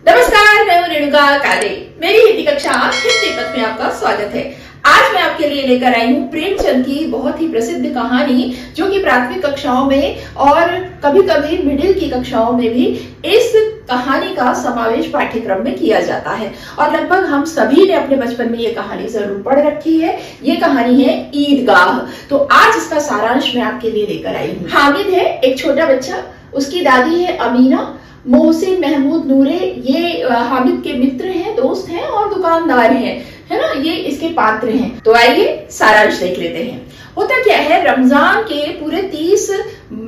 नमस्कार, मैं हूं रेणुका काले। मेरी हिंदी कक्षा हिंदी पथ में आपका स्वागत है। आज मैं आपके लिए लेकर आई हूं प्रेमचंद की बहुत ही प्रसिद्ध कहानी, जो कि प्राथमिक कक्षाओं में और कभी कभी मिडिल की कक्षाओं में भी इस कहानी का समावेश पाठ्यक्रम में किया जाता है और लगभग हम सभी ने अपने बचपन में ये कहानी जरूर पढ़ रखी है। ये कहानी है ईदगाह। तो आज इसका सारांश मैं आपके लिए लेकर आई हूँ। हामिद है एक छोटा बच्चा, उसकी दादी है अमीना, मोहसिन, महमूद, नूरे ये हामिद के मित्र हैं, दोस्त हैं और दुकानदार हैं, है ना, ये इसके पात्र हैं। तो आइए सारांश देख लेते हैं। होता क्या है, रमजान के पूरे 30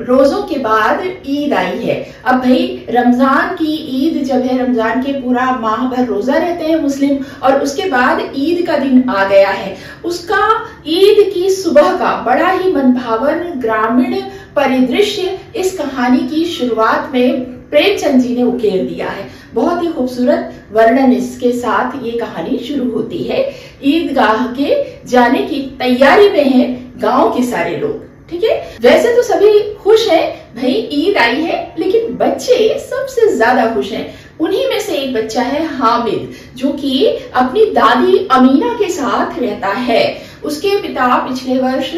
रोजों के बाद ईद आई है। अब भाई रमजान की ईद जब है, रमजान के पूरा माह भर रोजा रहते हैं मुस्लिम, और उसके बाद ईद का दिन आ गया है। उसका ईद की सुबह का बड़ा ही मनभावन ग्रामीण परिदृश्य इस कहानी की शुरुआत में प्रेमचंद जी ने उकेर दिया है। बहुत ही खूबसूरत वर्णन इसके साथ ये कहानी शुरू होती है। ईदगाह के जाने की तैयारी में है गांव के सारे लोग। ठीक है, वैसे तो सभी खुश हैं, भाई ईद आई है, लेकिन बच्चे सबसे ज्यादा खुश हैं। उन्हीं में से एक बच्चा है हामिद, जो कि अपनी दादी अमीना के साथ रहता है। उसके पिता पिछले वर्ष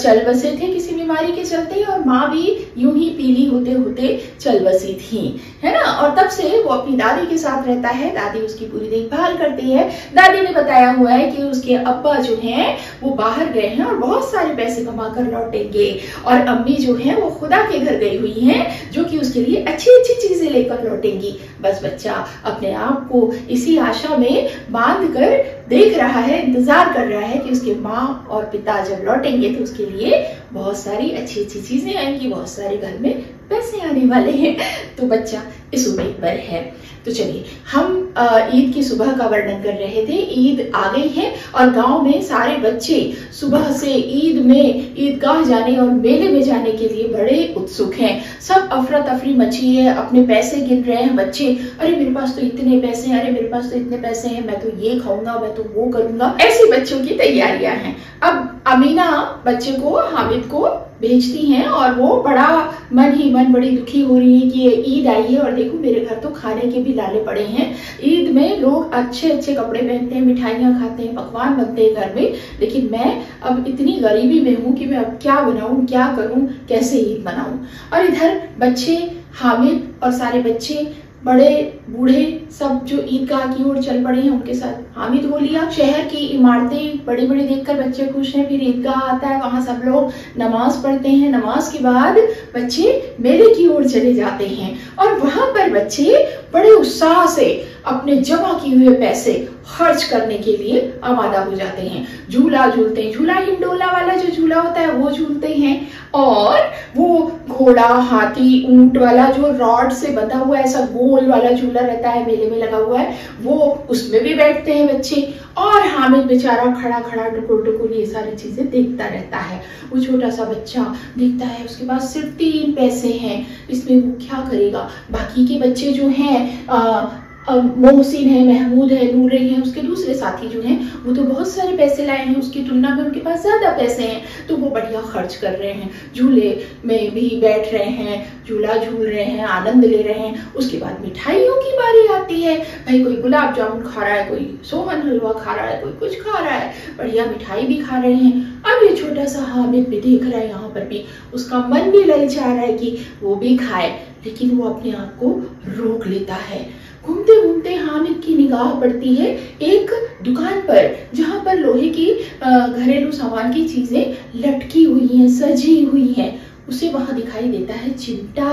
चल बसे थे किसी बीमारी के चलते, और माँ भी यूं ही पीली होते होते चल बसी थी, है ना। और तब से वो अपनी दादी के साथ रहता है। दादी उसकी पूरी देखभाल करती है। दादी ने बताया हुआ है कि उसके अब्बा जो हैं वो बाहर गए हैं और बहुत सारे पैसे कमा कर लौटेंगे, और अम्मी जो है वो खुदा के घर गई हुई हैं, जो कि उसके लिए अच्छी अच्छी चीजें लेकर लौटेंगी। बस बच्चा अपने आप को इसी आशा में बांध कर देख रहा है, इंतजार कर रहा है कि उसके माँ और पिता जब लौटेंगे तो उसके लिए बहुत सारी अच्छी अच्छी चीजें आएंगी, बहुत सारे घर में पैसे आने वाले हैं। तो बच्चा इस उम्मीद पर है। तो चलिए, हम ईद की सुबह का वर्णन कर रहे थे। ईद आ गई है और गांव में सारे बच्चे सुबह से ईद में ईदगाह जाने और मेले में जाने के लिए बड़े उत्सुक हैं। सब अफरा तफरी मची है, अपने पैसे गिन रहे हैं बच्चे। अरे मेरे पास तो इतने पैसे हैं, अरे मेरे पास तो इतने पैसे हैं, मैं तो ये खाऊंगा, मैं तो वो करूंगा। ऐसी बच्चों की तैयारियां हैं। अब अमीना बच्चे को, हामिद को भेजती हैं और वो बड़ा मन ही मन बड़ी दुखी हो रही है कि ये ईद आई है और देखो मेरे घर तो खाने के भी लाले पड़े हैं। ईद में लोग अच्छे अच्छे कपड़े पहनते हैं, मिठाइयाँ खाते हैं, पकवान बनते हैं घर में, लेकिन मैं अब इतनी गरीबी में हूँ कि मैं अब क्या बनाऊं, क्या करूं, कैसे ईद मनाऊं। और इधर बच्चे, हामिद और सारे बच्चे, बड़े बूढ़े सब जो ईदगाह की ओर चल पड़े हैं, उनके साथ हामिद हो लिया। शहर की इमारतें बड़ी बड़ी देखकर बच्चे खुश हैं। फिर ईदगाह आता है, वहां सब लोग नमाज पढ़ते हैं। नमाज के बाद बच्चे मेले की ओर चले जाते हैं और वहां पर बच्चे बड़े उत्साह से अपने जमा किए हुए पैसे खर्च करने के लिए आमादा हो जाते हैं। झूला झूलते हैं, झूला हिंडोला वाला जो झूला होता है वो झूलते हैं, और वो घोड़ा, हाथी, ऊंट वाला जो रॉड से बंधा हुआ ऐसा गोल वाला झूला रहता है मेले में लगा हुआ है, वो उसमें भी बैठते हैं बच्चे। और हामिद बेचारा खड़ा खड़ा टुकुर टुकुर ये सारी चीजें देखता रहता है। वो छोटा सा बच्चा देखता है, उसके पास सिर्फ 3 पैसे हैं, इसमें वो क्या करेगा। बाकी के बच्चे जो हैं, मोहसिन है, महमूद है, नूरे हैं, उसके दूसरे साथी जो हैं, वो तो बहुत सारे पैसे लाए हैं, उसकी तुलना में उनके पास ज्यादा पैसे हैं, तो वो बढ़िया खर्च कर रहे हैं, झूले में भी बैठ रहे हैं, झूला झूल रहे हैं, आनंद ले रहे हैं। उसके बाद मिठाइयों की बारी आती है। भाई कोई गुलाब जामुन खा रहा है, कोई सोहन हलवा खा रहा है, कोई कुछ खा रहा है, बढ़िया मिठाई भी खा रहे हैं। अब ये छोटा सा हामिद भी देख रहा है, यहाँ पर भी उसका मन भी ललचा रहा है कि वो भी खाए, लेकिन वो अपने आप को रोक लेता है। घूमते घूमते हामिद की निगाह पड़ती है एक दुकान पर, जहां पर लोहे की घरेलू सामान की चीजें लटकी हुई हैं, सजी हुई हैं। उसे वहां दिखाई देता है चिमटा।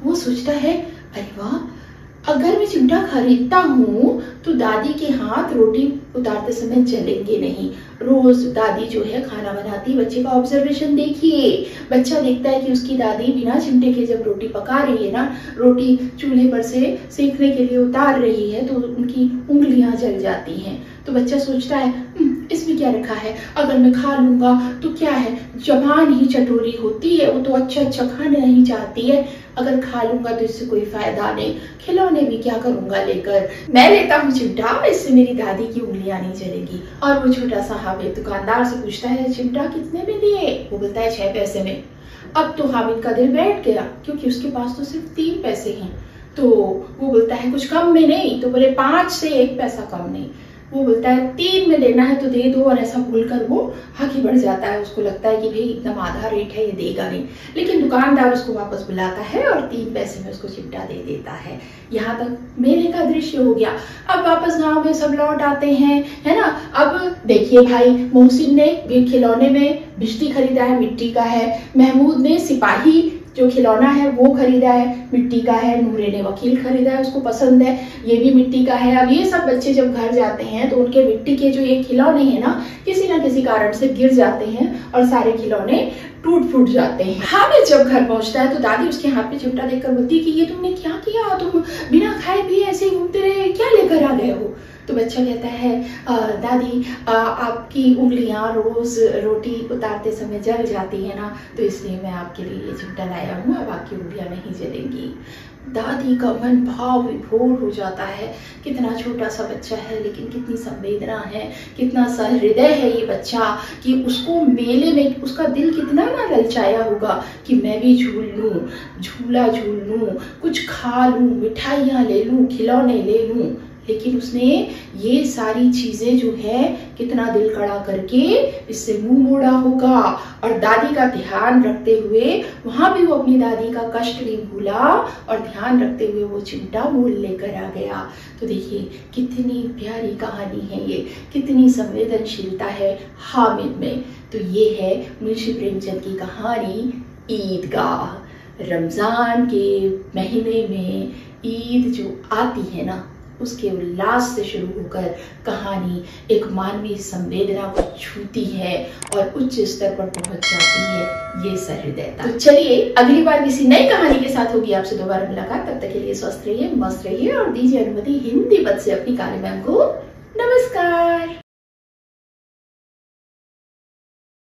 वो सोचता है, अरे वाह, अगर मैं चिमटा खरीदता हूँ तो दादी के हाथ रोटी उतारते समय जलेंगे नहीं। रोज दादी जो है खाना बनाती, बच्चे का ऑब्जर्वेशन देखिए। बच्चा देखता है कि उसकी दादी बिना चिमटे के जब रोटी पका रही है ना, रोटी चूल्हे पर से सेकने के लिए उतार रही है, तो उनकी उंगलियां जल जाती हैं। तो बच्चा सोचता है, इसमें क्या रखा है, अगर मैं खा लूंगा तो क्या है, जबान ही चटोरी होती है, वो तो अच्छा अच्छा खाना नहीं चाहती है, अगर खा लूंगा तो इससे कोई फायदा नहीं, खिलौने भी क्या करूंगा लेकर, मैं लेता हूँ चिमटा, इससे मेरी दादी की उंगलियां नहीं जलेगी। और वो छोटा सा हामिद दुकानदार से पूछता है, चिमटा कितने में दिए? वो बोलता है 6 पैसे में। अब तो हामिद का दिल बैठ गया, क्योंकि उसके पास तो सिर्फ 3 पैसे हैं। तो वो बोलता है कुछ कम में नहीं, तो बोले 5 से 1 पैसा कम नहीं। वो बोलता है 3 में देना है तो दे दो, और ऐसा बोलकर वो आगे बढ़ जाता है। उसको लगता है कि भाई एकदम आधा रेट है, ये देगा नहीं, लेकिन दुकानदार उसको वापस बुलाता है और 3 पैसे में उसको चिमटा दे देता है। यहाँ तक मेले का दृश्य हो गया। अब वापस गांव में सब लौट आते हैं, है ना। अब देखिए भाई, मोहसिन ने भी खिलौने में बिजली खरीदा है, मिट्टी का है। महमूद ने सिपाही जो खिलौना है वो खरीदा है, मिट्टी का है। नूरे ने वकील खरीदा है, उसको पसंद है, ये भी मिट्टी का है। अब ये सब बच्चे जब घर जाते हैं तो उनके मिट्टी के जो ये खिलौने हैं ना किसी कारण से गिर जाते हैं और सारे खिलौने टूट फूट जाते हैं। हामिद जब घर पहुंचता है तो दादी उसके हाथ में चिमटा देखकर बोलती है कि ये तुमने क्या किया, तुम बिना खाए पिए ऐसे ही घूमते रहे, क्या लेकर आ गए हो। तो बच्चा कहता है दादी आपकी उंगलियां रोज रोटी उतारते समय जल जाती है ना, तो इसलिए मैं आपके लिए ये चिमटा लाया हूँ, अब आपकी उंगलियां नहीं जलेंगी। दादी का मन भाव विभोर हो जाता है। कितना छोटा सा बच्चा है, लेकिन कितनी संवेदना है, कितना सहृदय है ये बच्चा, कि उसको मेले में उसका दिल कितना ना ललचाया होगा कि मैं भी झूल लूं, झूला झूल लूं, कुछ खा लूं, मिठाइयाँ ले लूं, खिलौने ले लूं। लेकिन उसने ये सारी चीजें जो है कितना दिल कड़ा करके इससे मुंह मोड़ा होगा। और दादी का ध्यान रखते हुए, वहां भी वो अपनी दादी का कष्ट नहीं भूला और ध्यान रखते हुए वो चिमटा मोल लेकर आ गया। तो देखिए कितनी प्यारी कहानी है ये, कितनी संवेदनशीलता है हामिद में। तो ये है मुंशी प्रेमचंद की कहानी ईदगाह। रमजान के महीने में ईद जो आती है ना, उसके उल्लास से शुरू होकर कहानी एक मानवीय संवेदना को छूती है और उच्च स्तर पर पहुंच जाती है ये सहृदयता। तो चलिए अगली बार किसी नई कहानी के साथ होगी आपसे दोबारा मुलाकात। तब तक के लिए स्वस्थ रहिए, मस्त रहिए और दीजिए अनुमति हिंदी पद से अपनी काले मैम को